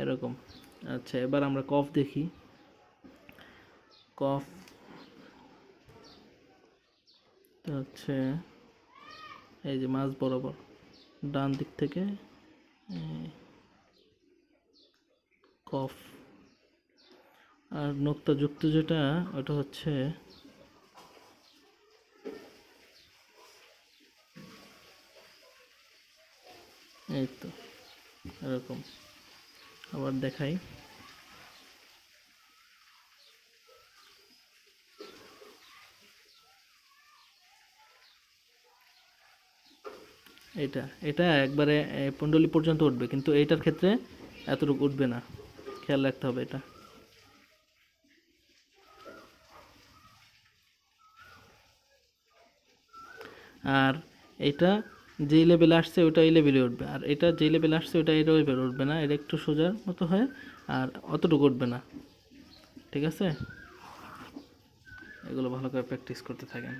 এরকম। আচ্ছা, এবার আমরা কফ দেখি। কফ হচ্ছে এই যে মাঝ বরাবর ডান দিক থেকে কফ। আর নোক্তাযুক্ত যেটা ওটা হচ্ছে এই তো এরকম। আবার দেখাই, এটা এটা একবারে কুণ্ডলী পর্যন্ত উঠবে, কিন্তু এইটার ক্ষেত্রে এতটুকু উঠবে না, খেয়াল রাখতে হবে এটা। আর এটা যেই লেভেলে আসছে ওটা এই লেভেলে উঠবে, আর এটা যেই লেভেলে আসছে ওটা এই লেভেলে উঠবে না, এটা একটু সোজার মতো হয় আর অতটুকু উঠবে না। ঠিক আছে, এগুলো ভালো করে প্র্যাকটিস করতে থাকেন।